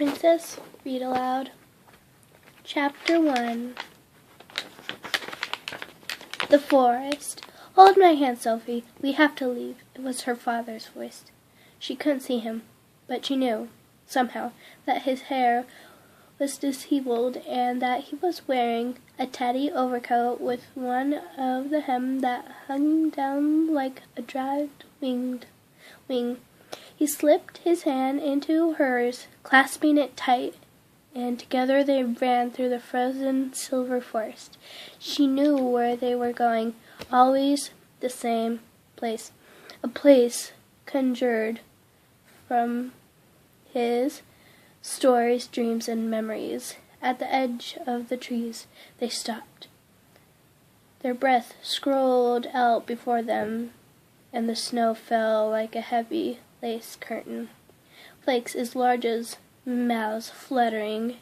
Princess Read Aloud. Chapter 1. The Forest. "Hold my hand, Sophie. We have to leave." It was her father's voice. She couldn't see him, but she knew, somehow, that his hair was disheveled and that he was wearing a tatty overcoat with one of the hem that hung down like a dragged wing. He slipped his hand into hers, clasping it tight, and together they ran through the frozen silver forest. She knew where they were going, always the same place, a place conjured from his stories, dreams, and memories. At the edge of the trees, they stopped. Their breath scrolled out before them, and the snow fell like a heavy lace curtain, flakes as large as mouths fluttering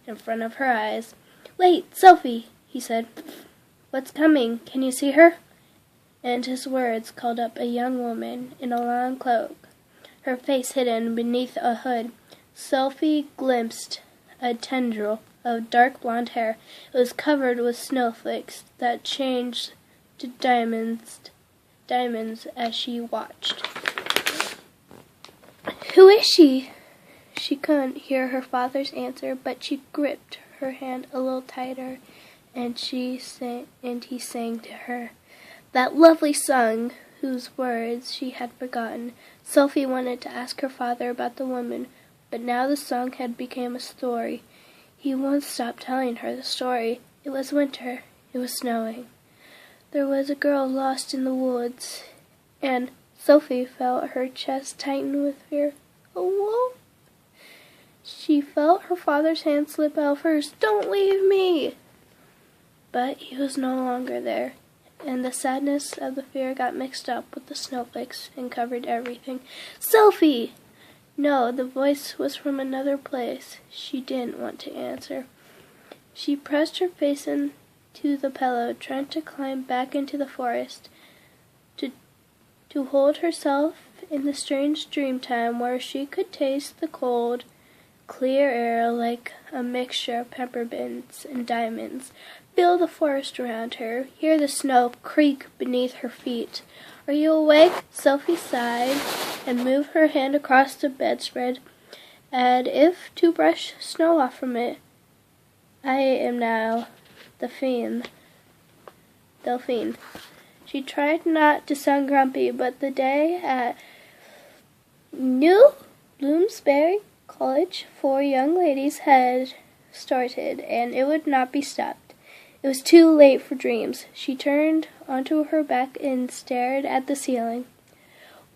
in front of her eyes. "Wait, Sophie," he said. "What's coming? Can you see her?" And his words called up a young woman in a long cloak, her face hidden beneath a hood. Sophie glimpsed a tendril of dark blonde hair. It was covered with snowflakes that changed to diamonds as she watched. "Who is she?" She couldn't hear her father's answer, but she gripped her hand a little tighter, and he sang to her that lovely song whose words she had forgotten. Sophie wanted to ask her father about the woman, but now the song had become a story. He won't stop telling her the story. It was winter. It was snowing. There was a girl lost in the woods, and Sophie felt her chest tighten with fear. "A wolf?" She felt her father's hand slip out first. "Don't leave me!" But he was no longer there, and the sadness of the fear got mixed up with the snowflakes and covered everything. "Sophie!" No, the voice was from another place. She didn't want to answer. She pressed her face into the pillow, trying to climb back into the forest, to hold herself in the strange dream time where she could taste the cold, clear air like a mixture of peppermints and diamonds, feel the forest around her, hear the snow creak beneath her feet. "Are you awake?" Sophie sighed and moved her hand across the bedspread as if to brush snow off from it. "I am now Delphine." She tried not to sound grumpy, but the day at New Bloomsbury College for young ladies had started, and it would not be stopped. It was too late for dreams. She turned onto her back and stared at the ceiling.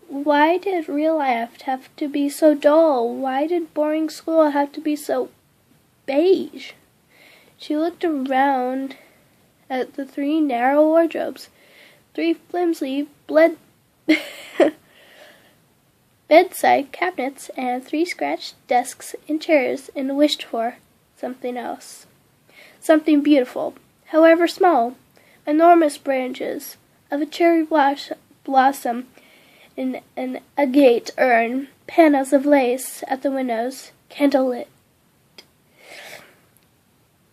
Why did real life have to be so dull? Why did boring school have to be so beige? She looked around at the 3 narrow wardrobes, 3 flimsy bedside cabinets, and 3 scratched desks and chairs, and wished for something else. Something beautiful, however small. Enormous branches of a cherry blossom in an agate urn, panels of lace at the windows, candlelit.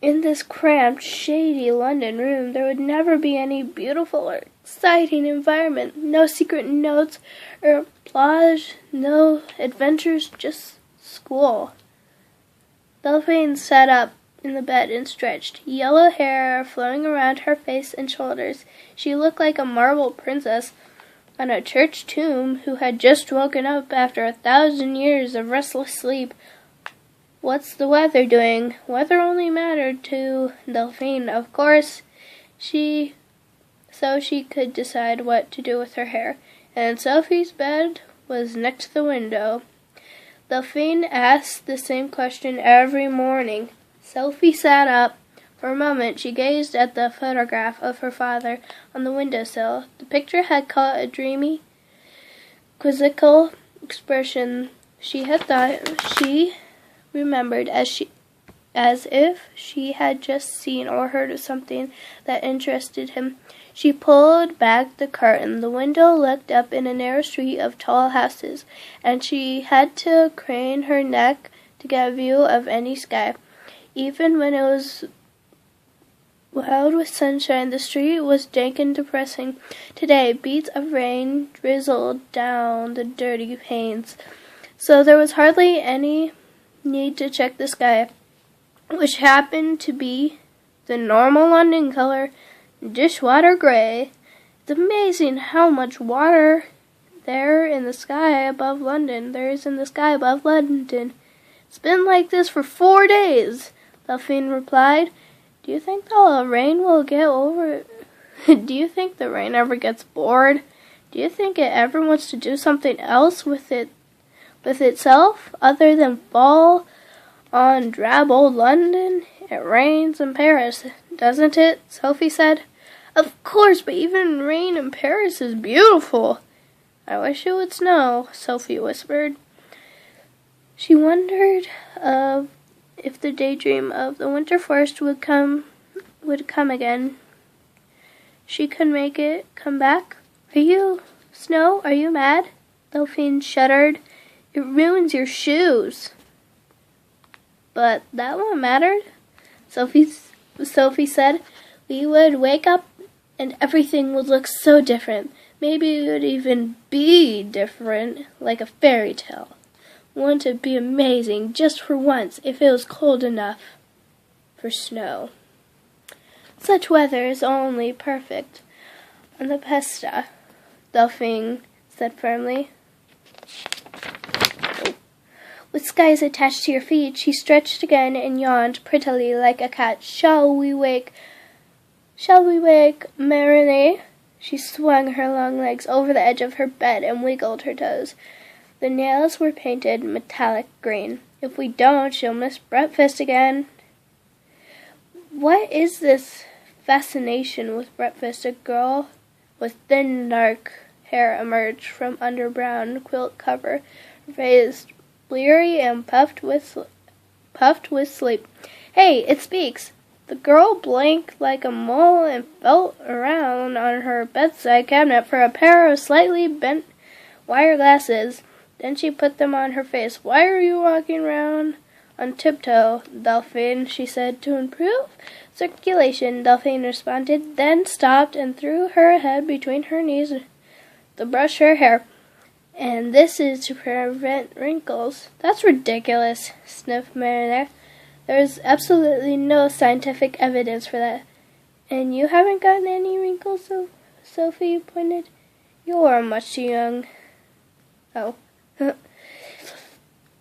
In this cramped, shady London room, there would never be any beautiful or exciting environment. No secret notes or applause, no adventures, just school. Delphine sat up in the bed and stretched, yellow hair flowing around her face and shoulders. She looked like a marble princess on a church tomb who had just woken up after 1,000 years of restless sleep. What's the weather doing? Weather only mattered to Delphine, of course, so she could decide what to do with her hair. And Sophie's bed was next to the window. Delphine asked the same question every morning. Sophie sat up. For a moment she gazed at the photograph of her father on the windowsill. The picture had caught a dreamy, quizzical expression. She had thought she remembered as if she had just seen or heard of something that interested him. She pulled back the curtain. The window looked up in a narrow street of tall houses, and she had to crane her neck to get a view of any sky. Even when it was wild with sunshine, the street was dank and depressing. Today, beads of rain drizzled down the dirty panes, so there was hardly any need to check the sky, which happened to be the normal London color, dishwater gray. It's amazing how much water there is in the sky above London. It's been like this for 4 days, Delphine replied. Do you think the rain will get over? Do you think the rain ever gets bored? Do you think it ever wants to do something else with itself other than fall on drab old London? It rains in Paris, doesn't it? Sophie said. Of course, but even rain in Paris is beautiful. I wish it would snow, Sophie whispered. She wondered if the daydream of the winter forest would come again. She could make it come back. Are you mad? Delphine shuddered. It ruins your shoes. But that won't matter, Sophie said. We would wake up and everything would look so different. Maybe it would even be different, like a fairy tale. Wouldn't it be amazing, just for once, if it was cold enough for snow? Such weather is only perfect on the Pesta, Delphine said firmly. With skies attached to your feet, she stretched again and yawned prettily like a cat. Shall we wake Marinette? She swung her long legs over the edge of her bed and wiggled her toes. The nails were painted metallic green. If we don't, she'll miss breakfast again. What is this fascination with breakfast? A girl with thin, dark hair emerged from under brown quilt cover, her face bleary and puffed with sleep. Hey, it speaks! The girl blinked like a mole and felt around on her bedside cabinet for a pair of slightly bent wire glasses. Then she put them on her face. Why are you walking around on tiptoe, Delphine? She said. To improve circulation, Delphine responded, then stopped and threw her head between her knees to brush her hair. And this is to prevent wrinkles. That's ridiculous, sniffed Marinette. There's absolutely no scientific evidence for that. And you haven't gotten any wrinkles, Sophie pointed. You're much too young. Oh.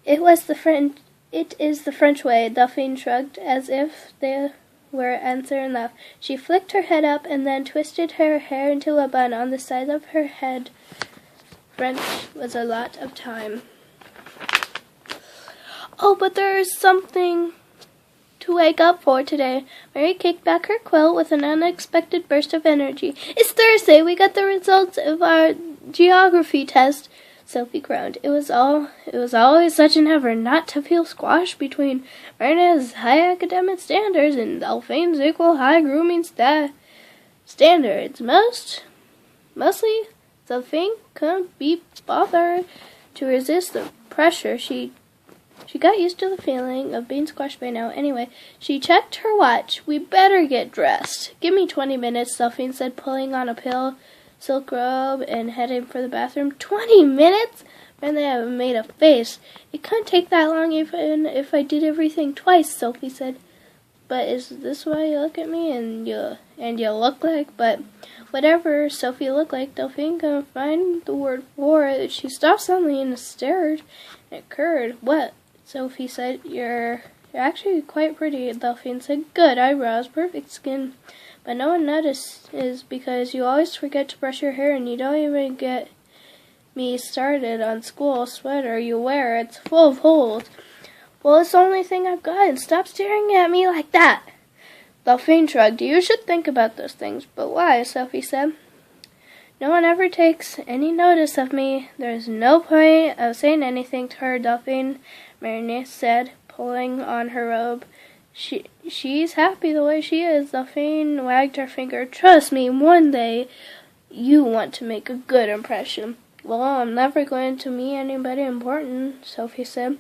It is the French way, Delphine shrugged, as if they were answer enough. She flicked her head up and then twisted her hair into a bun on the side of her head. French was a lot of time. Oh, but there is something to wake up for today. Mary kicked back her quilt with an unexpected burst of energy. It's Thursday. We got the results of our geography test. Sophie groaned. It was always such an effort not to feel squashed between Marinette's high academic standards and Delphine's equal high grooming standards. Mostly, Delphine couldn't be bothered to resist the pressure. She got used to the feeling of being squashed by now. Anyway, she checked her watch. We better get dressed. Give me 20 minutes, Delphine said, pulling on a pale silk robe and heading for the bathroom. 20 minutes? Marinette made a face. It couldn't take that long even if I did everything twice, Sophie said. But is this why you look at me and you look like? But whatever Sophie looked like, Delphine couldn't find the word for it. She stopped suddenly and stared. It occurred. What? Sophie said. You're actually quite pretty, Delphine said. Good eyebrows, perfect skin. But no one notices because you always forget to brush your hair and you don't even get me started on school sweater you wear. It's full of holes. Well, it's the only thing I've got, and stop staring at me like that. Delphine shrugged. You should think about those things. But why? Sophie said. No one ever takes any notice of me. There's no point of saying anything to her, Delphine, Marinette said, pulling on her robe. She's happy the way she is. Delphine wagged her finger. Trust me, one day you want to make a good impression. Well, I'm never going to meet anybody important, Sophie said.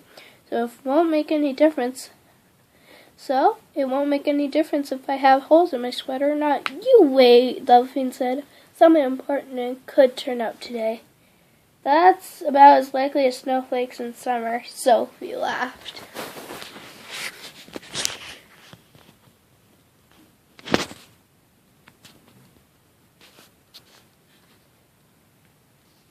So it won't make any difference. If I have holes in my sweater or not. You wait, Delphine said. Something important could turn up today. That's about as likely as snowflakes in summer, Sophie laughed.